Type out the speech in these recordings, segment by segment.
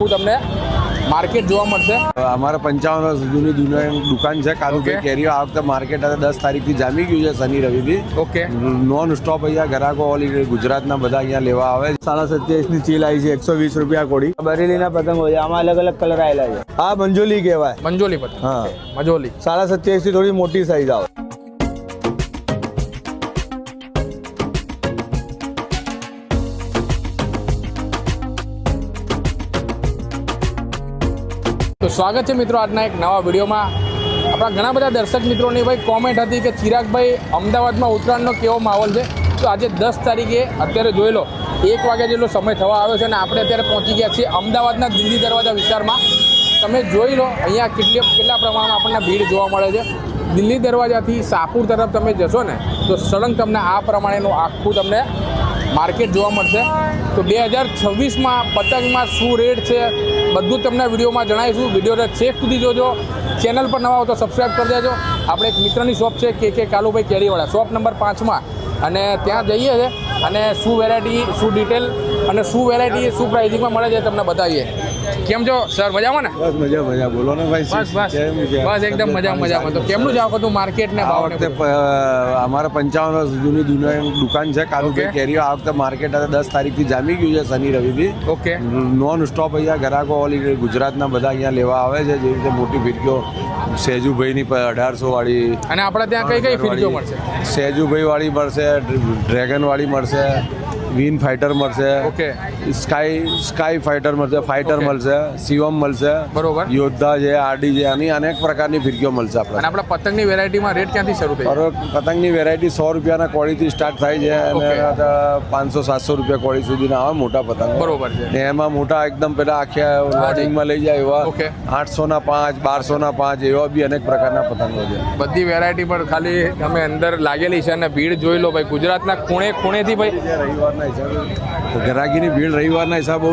તમને માર્કેટ જોવા મળશે। અમારા 55 વર્ષ જૂની દુકાન છે કારુભાઈ કેરીઓ। આ વખતે માર્કેટ 10 તારીખથી જામી ગયું છે, શનિ રવિથી। ઓકે, નોન સ્ટોપ અહીંયા ગ્રાહકો ઓલ ગુજરાતના બધા અહીંયા લેવા આવે। 27.5 ની ચીલ આવી છે, 120 રૂપિયા કોડી। બરેલીના પતંગો છે, આમાં અલગ અલગ કલર આવેલા છે। આ મંજોલી કહેવાય, મંજોલી પતંગ। હા, મંજોલી 27.5 થી થોડી મોટી સાઈઝ આવે। તો સ્વાગત છે મિત્રો આજના એક નવા વિડીયોમાં। આપણા ઘણા બધા દર્શક મિત્રોની ભાઈ કોમેન્ટ હતી કે ચિરાગભાઈ અમદાવાદમાં ઉત્તરાયણનો કેવો માહોલ છે। તો આજે 10 તારીખે અત્યારે જોઈ લો 1 વાગ્યા જેટલો સમય થવા આવ્યો છે અને આપણે અત્યારે પહોંચી ગયા છીએ અમદાવાદના દિલ્હી દરવાજા વિસ્તારમાં। તમે જોઈ લો અહીંયા કેટલા પ્રમાણમાં આપણને ભીડ જોવા મળે છે। દિલ્હી દરવાજાથી શાહપુર તરફ તમે જશો ને તો સળંગ તમને આ પ્રમાણેનું આખું તમને માર્કેટ જોવા મળશે। તો 2026માં પતંગમાં શું રેટ છે બધું તમને વિડીયોમાં જણાવીશું। વિડીયોને છેક સુધી જોજો। ચેનલ પર નવા હો તો સબસ્ક્રાઈબ કરી દેજો। આપણે એક મિત્રની શોપ છે કે કાલુભાઈ કેરીવાળા, શોપ નંબર 5માં, અને ત્યાં જઈએ છે અને શું વેરાયટી, શું ડિટેલ અને શું વેરાયટી, શું પ્રાઇસિંગમાં મળે છે તમને બતાવીએ। કેમ છો સર, મજામાં ને? બસ મજા બોલો ને ભાઈ। બસ એકદમ મજામાં। તો કેમનું જાવ હતું માર્કેટ ને ભાવ? આ વખતે અમારા 55 વર્ષ જૂની દુકાન છે કારુભાઈ કેરીઓ। આ વખતે માર્કેટ 10 તારીખથી જામી ગયું છે, શનિ રવિથી। ઓકે, નોન સ્ટોપ અહીંયા ગ્રાહકો ઓલ ગુજરાતના બધા અહીંયા લેવા આવે છે। જેવી રીતે મોટી ફિરકીઓ સેજુભાઈની 1800 વાળી, અને આપણે ત્યાં કઈ ફિરકીઓ મળશે? સેજુભાઈ વાળી મળશે, ડ્રેગન વાળી મળશે, વિન ફાઇટર મળશે, ઓકે, સ્કાય ફાઇટર મળશે, ફાઇટર મળશે, શિવમ મળશે, બરોબર, યોદ્ધા છે, આરડી છે, આની અનેક પ્રકારની ફિરકીઓ મળશે આપણે। અને આપણા પતંગની વેરાયટીમાં રેટ ક્યાંથી શરૂ થાય? પતંગની વેરાયટી 100 રૂપિયાના કોળીથી સ્ટાર્ટ થાય છે અને 500-700 રૂપિયા કોળી સુધીના આવે મોટા પતંગ। બરોબર છે। ને એમાં મોટા એકદમ પેલા આખા લોડિંગમાં લઈ જાય એવા 800ના 5, 1200ના 5 એવા બી અનેક પ્રકારના પતંગો છે। બધી વેરાયટી પર ખાલી તમે અંદર લાગેલી છે અને ભીડ જોઈ લો ભાઈ, ગુજરાતના ખૂણેથી ભાઈ ગ્રાહકીની ભીડ રવિવારના હિસાબ બહુ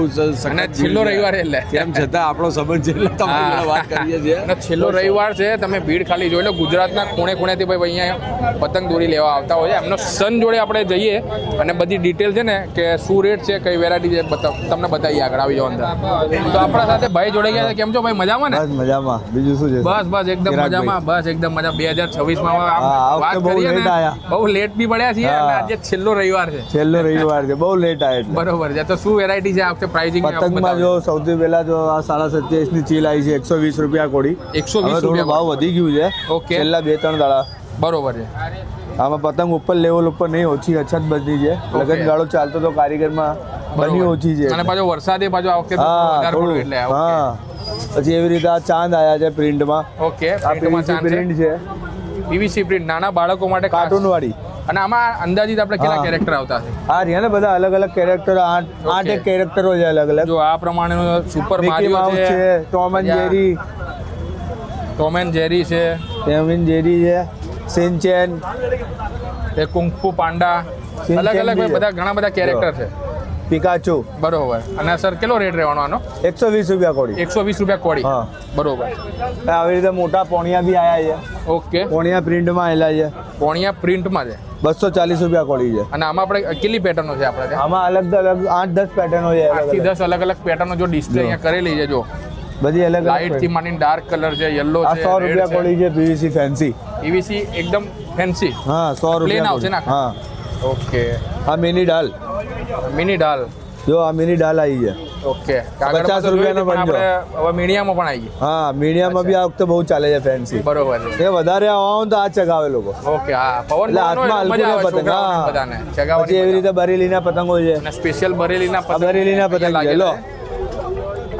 અને છેલ્લો રવિવાર એટલે તેમ છતાં આપણો સંબંધ છે એટલે તમારી વાત કરીએ છીએ। અને છેલ્લો રવિવાર છે, તમે ભીડ ખાલી જોઈ લો। ગુજરાતના ખૂણેથી ભાઈ અહીંયા પતંગ દોરી લેવા આવતા હોય છે। એમનો સન જોડે આપણે જઈએ અને બધી ડિટેલ છે ને કે શું રેટ છે, કઈ વેરાયટી છે તમને બતાવીએ। આગળ આવી જાઓ અંદર। તો આપણા સાથે ભાઈ જોડે ગયા છે। કેમ છો ભાઈ, મજામાં ને? મજામાં, બીજું શું છે? બસ એકદમ મજામાં, બસ એકદમ મજા। 2026માં વાત કરીએ ને બહુ લેટ બી પડ્યા છીએ અને આજે છેલ્લો રવિવાર છે। છેલ્લો રવિવાર છે, બહુ લેટ આવ્યા। બરોબર છે। તો શું વેરાયટી છે આ વખતે પ્રાઇસિંગ? પતંગમાં જો સૌથી પહેલા જો આ 27.5 ની ચીલ આવી છે, 120 રૂપિયા કોડી। 120 રૂપિયા ભાવ વધી ગયું છે ઓકે, છેલ્લા 2-3 દાડા। બરોબર છે। આમાં પતંગ ઉપર લેવલ ઉપર નહીં, ઓછી અછત બધી છે। લગન ગાળો ચાલતો તો કારીગરમાં બની ઓછી છે અને પાછો વરસાદે પાછો આ વખતે વધારે પડ્યો એટલે હા। પછી એવી રીતે આ ચાંદ આયા છે પ્રિન્ટમાં। ઓકે, આ પ્રિન્ટ છે, પીવીસી પ્રિન્ટ, નાના બાળકો માટે કાર્ટૂન વાળી। અને આમાં અંદાજિત આપણે કેટલા કેરેક્ટર આવતા છે? આ રહ્યા ને બધા અલગ અલગ કેરેક્ટર, 8 એક કેરેક્ટરો છે અલગ અલગ। જો આ પ્રમાણેનું સુપર મારિયો છે, ટોમ એન્ડ જેરી છે, સિનચેન, એ કુંગ-ફુ પાંડા, અલગ બધા ઘણા બધા કેરેક્ટર છે। પિકાચુ, બરોબર। અને સર કેટલો રેટ રહેવાનો આનો? 120 રૂપિયા કોડી। 120 રૂપિયા કોડી, બરોબર। આવી રીતે મોટા પોણિયા બી આયા છે। ઓકે, પોણિયા પ્રિન્ટમાં આવેલા છે, પોણિયા પ્રિન્ટમાં છે, 240 રૂપિયા કોડી છે। અને આમાં આપણે કેટલી પેટર્નો છે આપણે ત્યાં? આમાં અલગ 8-10 પેટર્નો છે, 8 થી 10 અલગ પેટર્નો જો ડિસ્પ્લે અહીંયા કરેલી છે। જો બધી અલગ લાઇટ થી માંડીને ડાર્ક કલર છે, યલો છે, 100 રૂપિયા કોડી છે। પીવીસી ફેન્સી, પીવીસી એકદમ ફેન્સી, હા, 100 રૂપિયા આવશે ને? હા, ઓકે। આ મિની ડાલ જો, આ મિની ડાલ આવી છે, ઓકે, 50 રૂપિયાનો આપણે હવે મીડિયામાં પણ આવી ગઈ। હા, મીડિયામાં બી આ વખતે બહુ ચાલે છે ફેન્સી, બરોબર છે। એ વધારે આવો તો આ ચગાવે લોકો। ઓકે, હા, પવન હાથમાં હલકું પતંગ, હા। પછી એવી રીતે બરેલીના પતંગો છે, અને સ્પેશિયલ બરેલીના પતંગ છે। લો,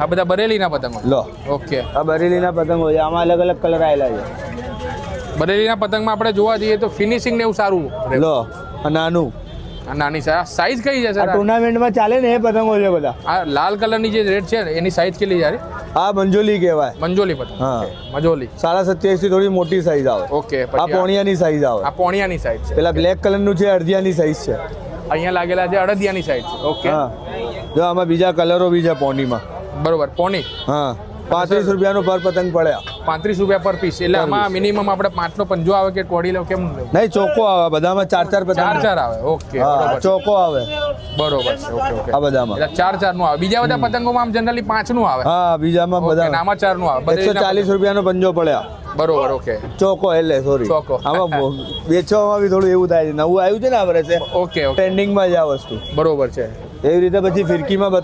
આ બધા બરેલીના પતંગો લો, ઓકે, આ બરેલીના પતંગો છે। આમાં અલગ અલગ કલર આવેલા છે। બરેલીના પતંગમાં આપણે જોવા જઈએ તો ફિનિશિંગ ને એવું સારું। લો, આ નાનું, નાની સાઈઝ કઈ છે સર? ટુર્નામેન્ટમાં ચાલે ને એ પતંગો છે બધા। આ લાલ કલરની જે રેડ છે એની સાઈઝ કેટલી છે? આ મંજોલી કહેવાય, મંજોલી પતંગ, હા, મંજોલી 27.5 થી થોડી મોટી સાઈઝ આવે। ઓકે, આ પોણિયાની સાઈઝ આવે। આ પોણિયાની સાઈઝ છે। પેલા બ્લેક કલરનું છે, અડધિયાની સાઈઝ છે। અહીંયા લાગેલા છે અડધિયાની સાઈઝ છે। ઓકે, હા, જો આમાં બીજા કલરો બી છે પોણીમાં, બરોબર, પોણી, હા। 35 રૂપિયાનો પર પતંગ પડે। ₹35 પર પીસ. એટલે આમાં મિનિમમ આપણે 5નો પંજો આવે કે કોડી લો કેમ? નહીં ચોકો આવે બધામાં 4 પતંગ 4 આવે. ઓકે, હા બરોબર. ચોકો આવે બરોબર છે. Okay, okay. આ બધામાં એટલે 4 નું આવે. બીજા બધા પતંગોમાં આમ જનરલી 5નું આવે. હા બીજામાં ઓકે, બધા આમાં 4 નું આવે. બધે રીતના 140 રૂપિયાનો પંજો પડ્યા બરોબર. ઓકે, ચોકો એટલે સોરી ચોકો. આમાં વેચવામાં બી થોડું એવું થાય છે નવું આવ્યું છે ને આ વર્ષે ઓકે, ઓકે. ટ્રેન્ડિંગમાં જ આ વસ્તુ બરોબર છે. એવી રીતે પછી ફિરકીમાં બતાવો